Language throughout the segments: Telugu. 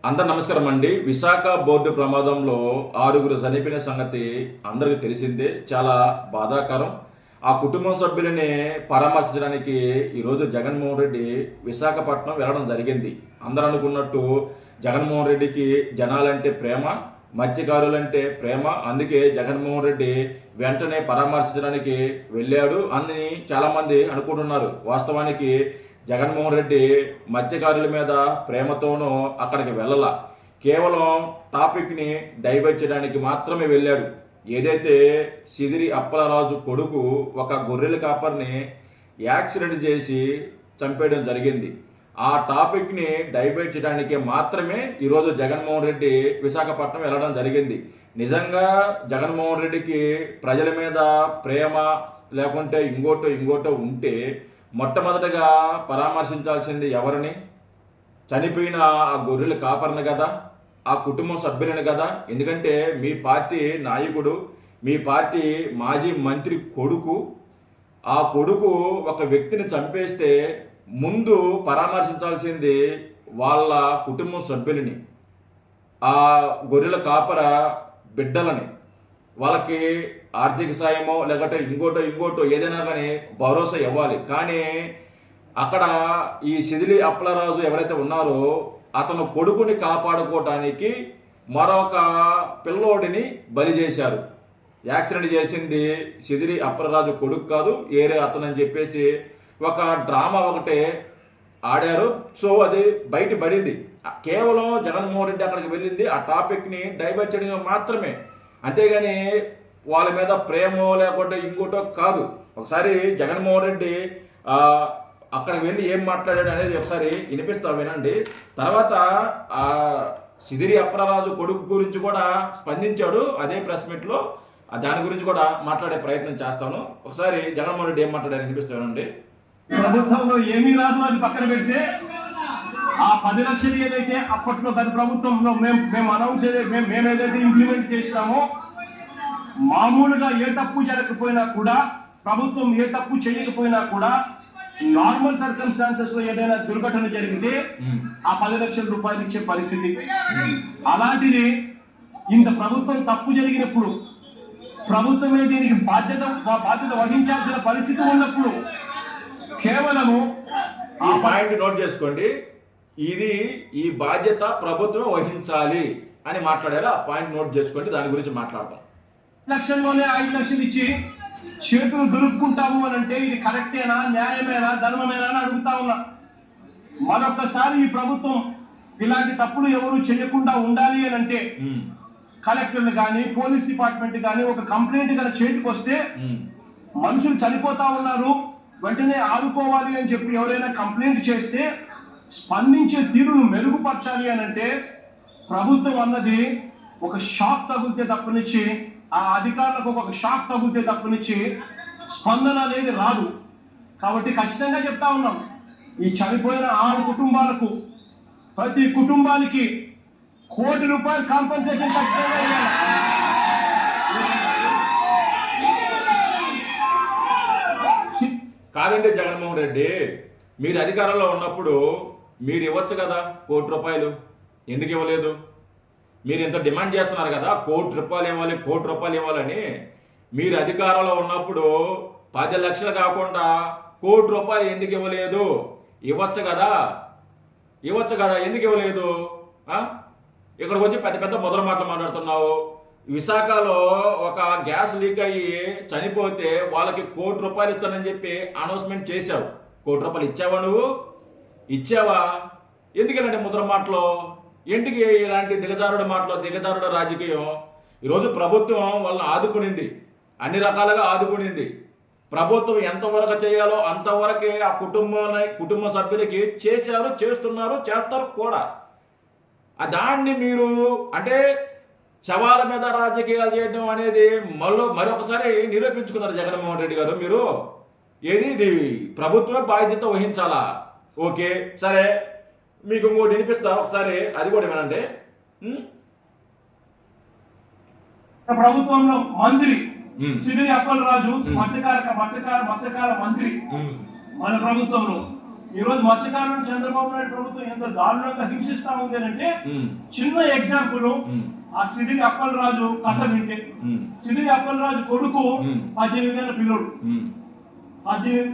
అందరు నమస్కారం అండి. విశాఖ బోర్డు ప్రమాదంలో 6గురు చనిపోయిన సంగతి అందరికీ తెలిసిందే. చాలా బాధాకరం. ఆ కుటుంబ సభ్యులని పరామర్శించడానికి ఈరోజు జగన్మోహన్ రెడ్డి విశాఖపట్నం వెళ్ళడం జరిగింది. అందరూ అనుకున్నట్టు జగన్మోహన్ రెడ్డికి జనాలంటే ప్రేమ, మత్స్యకారులంటే ప్రేమ. అందుకే జగన్మోహన్ రెడ్డి వెంటనే పరామర్శించడానికి వెళ్ళాడు అని చాలామంది అనుకుంటున్నారు. వాస్తవానికి జగన్మోహన్ రెడ్డి మత్స్యకారుల మీద ప్రేమతోనూ అక్కడికి వెళ్ళాల, కేవలం టాపిక్ని డైవర్ట్ చేయడానికి మాత్రమే వెళ్ళాడు. ఏదైతే సిదిరి అప్పలరాజు కొడుకు ఒక గొర్రెల కాపర్ని యాక్సిడెంట్ చేసి చంపేయడం జరిగింది, ఆ టాపిక్ని డైవర్ట్ చేయడానికి మాత్రమే ఈరోజు జగన్మోహన్ రెడ్డి విశాఖపట్నం వెళ్ళడం జరిగింది. నిజంగా జగన్మోహన్ రెడ్డికి ప్రజల మీద ప్రేమ లేకుంటే ఇంకోటో ఉంటే మొట్టమొదటగా పరామర్శించాల్సింది ఎవరిని? చనిపోయిన ఆ గొర్రెల కాపర్ని కదా, ఆ కుటుంబం సభ్యులని కదా. ఎందుకంటే మీ పార్టీ నాయకుడు, మీ పార్టీ మాజీ మంత్రి కొడుకు, ఆ కొడుకు ఒక వ్యక్తిని చంపేస్తే ముందు పరామర్శించాల్సింది వాళ్ళ కుటుంబం సభ్యులని, ఆ గొర్రెల కాపర బిడ్డలని. వాళ్ళకి ఆర్థిక సాయమో లేకపోతే ఇంకోటో ఏదైనా కానీ భరోసా ఇవ్వాలి. కానీ అక్కడ ఈ సిదిలి అప్పలరాజు ఎవరైతే ఉన్నారో అతను కొడుకుని కాపాడుకోవటానికి మరొక పిల్లోడిని బలి చేశారు. యాక్సిడెంట్ చేసింది సిదిలి అప్పలరాజు కొడుకు కాదు, ఏరే అతను అని చెప్పేసి ఒక డ్రామా ఒకటే ఆడారు. సో అది బయటపడింది. కేవలం జగన్మోహన్ రెడ్డి అక్కడికి వెళ్ళింది ఆ టాపిక్ని డైవర్ట్ చేయడం మాత్రమే, అంతేగాని వాళ్ళ మీద ప్రేమో లేకుంటే ఇంకోటో కాదు. ఒకసారి జగన్మోహన్ రెడ్డి అక్కడికి వెళ్ళి ఏం మాట్లాడాడు అనేది ఒకసారి వినిపిస్తా వినండి. తర్వాత ఆ సిదిరి అప్పలరాజు కొడుకు గురించి కూడా స్పందించాడు అదే ప్రెస్ మీట్లో. దాని గురించి కూడా మాట్లాడే ప్రయత్నం చేస్తాను. ఒకసారి జగన్మోహన్ రెడ్డి ఏం మాట్లాడారు వినిపిస్తా వినండి. ప్రభుత్వంలో ఏమీ రాదు, అది పక్కన పెడితే ఆ 10 లక్షలు ఏదైతే అప్పట్లో గత ప్రభుత్వంలో మేము అనౌన్స్ మేము ఏదైతే ఇంప్లిమెంట్ చేస్తామో, మామూలుగా ఏ తప్పు జరగకపోయినా కూడా, ప్రభుత్వం ఏ తప్పు చేయకపోయినా కూడా, నార్మల్ సర్కమ్స్టాన్సెస్ లో ఏదైనా దుర్ఘటన జరిగితే ఆ 10 లక్షల రూపాయలు ఇచ్చే పరిస్థితి. అలాంటిది ఇంత ప్రభుత్వం తప్పు జరిగినప్పుడు, ప్రభుత్వమే దీనికి బాధ్యత వహించాల్సిన పరిస్థితి ఉన్నప్పుడు కేవలము ఆ పాయింట్ నోట్ చేసుకోండి. ఈ బాధ్యత ప్రభుత్వం వహించాలి అని మాట్లాడారు. ఆ పాయింట్ నోట్ చేసుకోండి, దాని గురించి మాట్లాడతాం. లక్షల్లోనే 5 లక్షలు ఇచ్చి చేతులు దులుపుకుంటాము అని అంటే ఇది కరెక్టేనా, న్యాయమేనా, ధర్మమేనా అని అడుగుతా ఉన్నా. మరొకసారి ఈ ప్రభుత్వం ఇలాంటి తప్పులు ఎవరు చేయకుండా ఉండాలి అని అంటే కలెక్టర్లు కానీ పోలీస్ డిపార్ట్మెంట్ కానీ ఒక కంప్లైంట్ కనుక చేతికి వస్తే, మనుషులు చనిపోతా ఉన్నారు వెంటనే ఆదుకోవాలి అని చెప్పి ఎవరైనా కంప్లైంట్ చేస్తే స్పందించే తీరును మెరుగుపరచాలి అని అంటే ప్రభుత్వం అన్నది ఒక షాక్ తగిలితే తప్పనిచ్చి, ఆ అధికారులకు ఒక షాక్ తగిలితే తప్పనిచ్చి స్పందన అనేది రాదు. కాబట్టి ఖచ్చితంగా చెప్తా ఉన్నాం, ఈ చనిపోయిన 6 కుటుంబాలకు ప్రతి కుటుంబానికి ₹1 కోటి కాంపెన్సేషన్ ఖచ్చితంగా ఇవ్వాలి. కాదండి జగన్మోహన్ రెడ్డి, మీరు అధికారంలో ఉన్నప్పుడు మీరు ఇవ్వచ్చు కదా ₹1 కోటి. ఎందుకు ఇవ్వలేదు? మీరు ఎంత డిమాండ్ చేస్తున్నారు కదా ₹1 కోటి ఇవ్వాలని. మీరు అధికారంలో ఉన్నప్పుడు 10 లక్షలు కాకుండా ₹1 కోటి ఎందుకు ఇవ్వలేదు? ఇవ్వచ్చు కదా, ఎందుకు ఇవ్వలేదు? ఇక్కడికి వచ్చి పెద్ద పెద్ద మొదల మాటలు మాట్లాడుతున్నావు. విశాఖలో ఒక గ్యాస్ లీక్ అయ్యి చనిపోతే వాళ్ళకి ₹1 కోటి ఇస్తానని చెప్పి అనౌన్స్మెంట్ చేశావు. ₹1 కోటి ఇచ్చావా? నువ్వు ఇచ్చావా? ఎందుకంటే ముద్ర మాటలు, ఎందుకు ఇలాంటి దిగజారుడు రాజకీయం? ఈరోజు ప్రభుత్వం వాళ్ళని ఆదుకునింది, అన్ని రకాలుగా ఆదుకునింది. ప్రభుత్వం ఎంతవరకు చేయాలో అంతవరకే ఆ కుటుంబ సభ్యులకి చేశారు, చేస్తున్నారు, చేస్తారు కూడా. దాన్ని మీరు అంటే శవాల మీద రాజకీయాలు చేయడం అనేది మరొకసారి నిరూపించుకున్నారు జగన్మోహన్ రెడ్డి గారు. మీరు ఇది ప్రభుత్వమే బాధ్యత వహించాలా? ఓకే సరే, మీకు ఇంకోటి వినిపిస్తా ఒకసారి, అది కూడా వినండి. ప్రభుత్వంలో మంత్రి సిదిరి అప్పలరాజు మత్స్యకార మంత్రి మన ప్రభుత్వంలో ఈ రోజు మత్స్యకారులను చంద్రబాబు నాయుడు ప్రభుత్వం ఎంత దారుణంగా హింసిస్తా ఉంది అంటే ఉమ్, చిన్న ఎగ్జాంపుల్ ఉమ్, ఆ సిడిలి అప్పలరాజు కథ వింటే ఉమ్, సిడిలి అప్పలరాజు కొడుకు 18 ఏళ్ల పిల్లోడు. ఉమ్,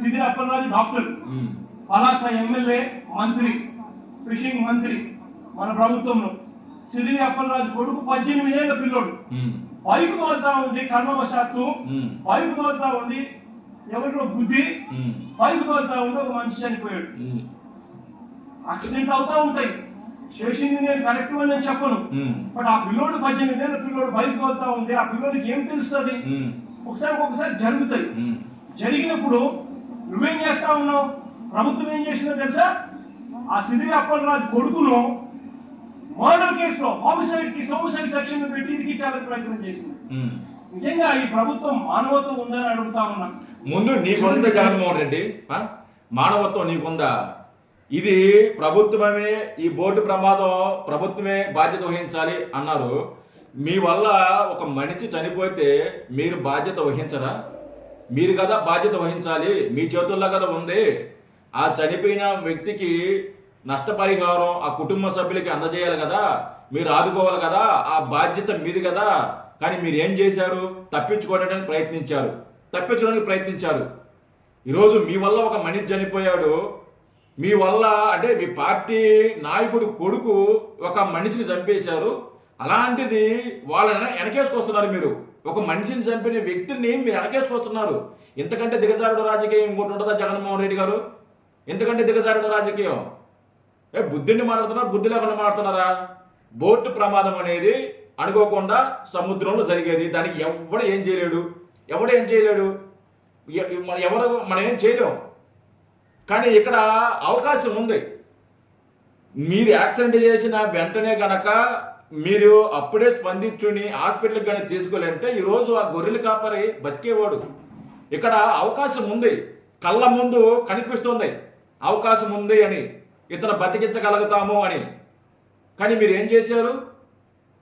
సిడిలి అప్పలరాజు డాక్టర్, ఉమ్, పలాస ఎమ్మెల్యే, మంత్రి, ఫిషింగ్ మంత్రి మన ప్రభుత్వంలో. సిడిలి అప్పలరాజు కొడుకు 18 ఏళ్ల పిల్లోడు ఉమ్, బైక్ తోలుతా ఉండి కర్మవశాత్తు ఉమ్, బైక్ తోలుతా ఉండి ఎవరిలో బుద్ధి ఉమ్, బైక్ తోలుతా ఉండి ఒక మనిషి చనిపోయాడు. ఉమ్, యాక్సిడెంట్ అవుతా ఉంటాయి, చేసింది నేను కరెక్ట్ అని నేను చెప్పను. ఉమ్, బట్ ఆ పిల్లోడు 18 ఏళ్ళ పిల్లోడు బైక్ తోలుతా ఉంటే ఆ పిల్లోడికి ఏం తెలుస్తుంది? ఉమ్, ఒకసారి జరుగుతాయి. ఉమ్, జరిగినప్పుడు నువ్వేం చేస్తా ఉన్నావు? ప్రభుత్వం ఏం చేసిందో తెలుసా? ఆ సిదిరి అప్పలరాజు కొడుకును మర్డర్ కేసులో హోమిసైడ్ సెక్షన్ పెట్టి ఇరికించాలని ప్రయత్నం చేసింది. ఉమ్. నిజంగా ఈ ప్రభుత్వం మానవత్వం ఉందని అడుగుతా ఉన్నా. ముందు నీకుందా జగన్మోహన్ రెడ్డి? ఆ? మానవత్వం నీకుందా? ఇది ప్రభుత్వమే, ఈ బోర్డు ప్రమాదం ప్రభుత్వమే బాధ్యత వహించాలి అన్నారు. మీ వల్ల ఒక మనిషి చనిపోతే మీరు బాధ్యత వహించరా? మీరు కదా బాధ్యత వహించాలి, మీ చేతుల్లో కదా ఉంది. ఆ చనిపోయిన వ్యక్తికి నష్టపరిహారం ఆ కుటుంబ సభ్యులకి అందజేయాలి కదా, మీరు ఆదుకోవాలి కదా, ఆ బాధ్యత మీది కదా. కానీ మీరు ఏం చేశారు? తప్పించుకోవడానికి ప్రయత్నించారు. ఈరోజు మీ వల్ల ఒక మనిషి చనిపోయాడు, మీ వల్ల అంటే మీ పార్టీ నాయకుడు కొడుకు ఒక మనిషిని చంపేశారు. అలాంటిది వాళ్ళని వెనకేసుకొస్తున్నారు. మీరు ఒక మనిషిని చంపిన వ్యక్తిని మీరు వెనకేసుకొస్తున్నారు. ఇంతకంటే దిగజారుడు రాజకీయం ఇంకోటి ఉంటుందా జగన్మోహన్ రెడ్డి గారు? ఇంతకంటే దిగజారుడు రాజకీయం? బుద్ధిని మాట్లాడుతున్నారు, బుద్ధి లేకుండా మాట్లాడుతున్నారా? బోటు ప్రమాదం అనేది అనుకోకుండా సముద్రంలో జరిగేది. దానికి ఎవడు ఏం చేయలేడు. మనం ఏం చేయలేం. కానీ ఇక్కడ అవకాశం ఉంది. మీరు యాక్సిడెంట్ చేసిన వెంటనే గనక మీరు అప్పుడే స్పందించుని హాస్పిటల్కి కానీ తీసుకెళ్ళంటే ఈరోజు ఆ గొర్రెల కాపరి బతికేవాడు. ఇక్కడ అవకాశం ఉంది, కళ్ళ ముందు కనిపిస్తుంది అవకాశం ఉంది అని, ఇతను బతికించగలుగుతాము అని. కానీ మీరు ఏం చేశారు?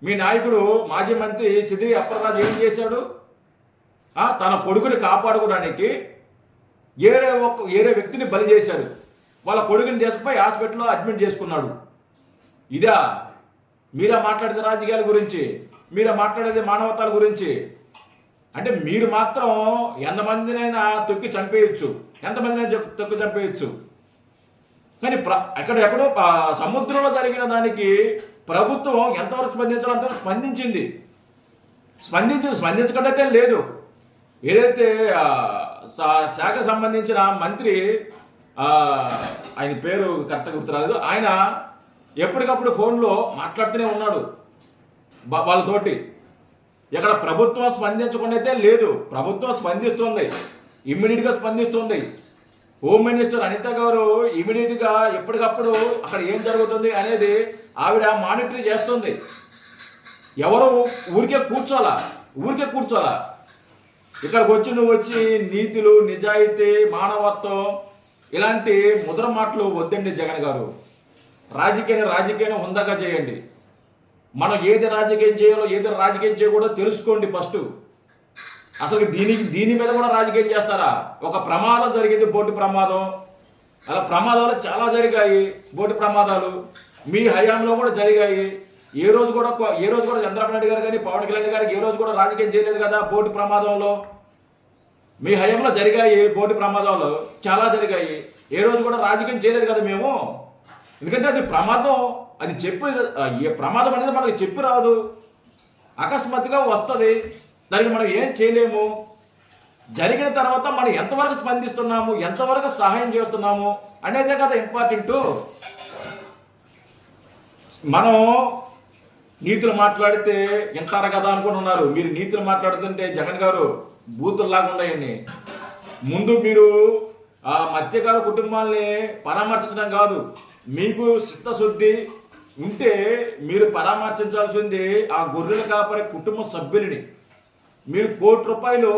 మీ నాయకుడు మాజీ మంత్రి సిదిరి అప్పలరాజు ఏం చేశాడు? తన కొడుకుని కాపాడుకోవడానికి ఏరే వ్యక్తిని బలి చేశాడు. వాళ్ళ కొడుకుని తీసుకుపోయి హాస్పిటల్లో అడ్మిట్ చేసుకున్నాడు. ఇదా మీరా మాట్లాడేది రాజకీయాల గురించి? మీరా మాట్లాడేది మానవతాల గురించి? అంటే మీరు మాత్రం ఎంతమందినైనా తొక్కి చంపేయచ్చు, కానీ ఎక్కడో సముద్రంలో జరిగిన దానికి ప్రభుత్వం ఎంతవరకు స్పందించాలో అంతవరకు స్పందించకుండా లేదు. ఏదైతే శాఖ సంబంధించిన మంత్రి, ఆయన పేరు కరెక్ట్గా గుర్తురాలేదు, ఆయన ఎప్పటికప్పుడు ఫోన్లో మాట్లాడుతూనే ఉన్నాడు వాళ్ళతోటి. ఇక్కడ ప్రభుత్వం స్పందించకుండా లేదు. ప్రభుత్వం స్పందిస్తుంది, ఇమ్మీడియట్గా స్పందిస్తుంది. హోమ్ మినిస్టర్ అనిత గారు ఇమీడియట్గా ఎప్పటికప్పుడు అక్కడ ఏం జరుగుతుంది అనేది ఆవిడ మానిటర్ చేస్తుంది. ఎవరు ఊరికే కూర్చోాలా? ఇక్కడికి వచ్చి నువ్వు వచ్చి నీతులు, నిజాయితీ, మానవత్వం ఇలాంటి ముద్ర మాటలు వద్దండి జగన్ గారు. రాజకీయాన్ని హుందాగా చేయండి. మనం ఏది రాజకీయం చేయాలో ఏది రాజకీయం చేయకూడదో తెలుసుకోండి ఫస్ట్. అసలు దీని మీద కూడా రాజకీయం చేస్తారా? ఒక ప్రమాదం జరిగింది, బోటు ప్రమాదం. అలా ప్రమాదాలు చాలా జరిగాయి, బోటు ప్రమాదాలు మీ హయాంలో కూడా జరిగాయి. ఏ రోజు కూడా చంద్రబాబు నాయుడు గారు కానీ పవన్ కళ్యాణ్ గారికి ఏ రోజు కూడా రాజకీయం చేయలేదు కదా. బోటు ప్రమాదంలో మీ హయాంలో జరిగాయి, బోటు ప్రమాదంలో చాలా జరిగాయి. ఏ రోజు కూడా రాజకీయం చేయలేదు కదా మేము. ఎందుకంటే అది ప్రమాదం, అది ప్రమాదం అనేది మనకి చెప్పి రాదు, అకస్మాత్తుగా వస్తుంది. దానికి మనం ఏం చేయలేము. జరిగిన తర్వాత మనం ఎంతవరకు స్పందిస్తున్నాము, ఎంతవరకు సహాయం చేస్తున్నాము అనేదే కదా ఇంపార్టెంట్. మనం నీతులు మాట్లాడితే వింటారు కదా అనుకుంటున్నారు. మీరు నీతులు మాట్లాడుతుంటే జగన్ గారు బూతుల్లాగా ఉన్నాయండి. ముందు మీరు ఆ మత్స్యకార కుటుంబాలని పరామర్శించడం కాదు, మీకు చిత్తశుద్ధి ఉంటే మీరు పరామర్శించాల్సింది ఆ గొర్రెల కాపరి కుటుంబ సభ్యులని. మీరు ₹1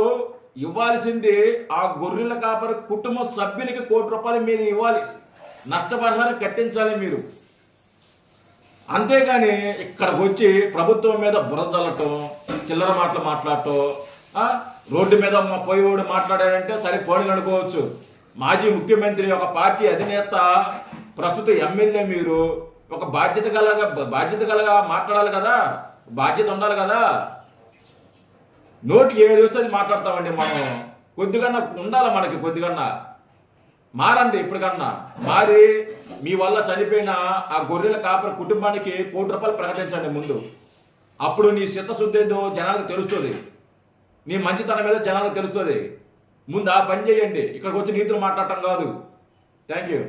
ఇవ్వాల్సింది ఆ గొర్రెల కాపరి కుటుంబ సభ్యులకి ₹1 మీరు ఇవ్వాలి, నష్టపరిహారం కట్టించాలి మీరు. అంతేగాని ఇక్కడికి వచ్చి ప్రభుత్వం మీద బురద చల్లటం, చిల్లర మాటలు మాట్లాడటం, రోడ్డు మీద పోయేవాడు మాట్లాడాడంటే సరే పోనీ అనుకోవచ్చు. మాజీ ముఖ్యమంత్రి, ఒక పార్టీ అధినేత, ప్రస్తుత ఎమ్మెల్యే, మీరు ఒక బాధ్యత కలగా మాట్లాడాలి కదా, బాధ్యత ఉండాలి కదా. నోటికి ఏది వస్తే అది మాట్లాడతామండి మనం. కొద్దిగా ఉండాలి మనకి, కొద్దిగా మారండి. ఇప్పటికన్నా మారి మీ వల్ల చనిపోయిన ఆ గొర్రెల కాపరి కుటుంబానికి ₹1 ప్రకటించండి ముందు. అప్పుడు నీ చిత్తశుద్ధి ఏదో జనాలకు తెలుస్తుంది, నీ మంచితనం ఏదో జనాలకు తెలుస్తుంది. ముందు ఆ పని చేయండి, ఇక్కడికి వచ్చి నీతులు మాట్లాడటం కాదు. Thank you.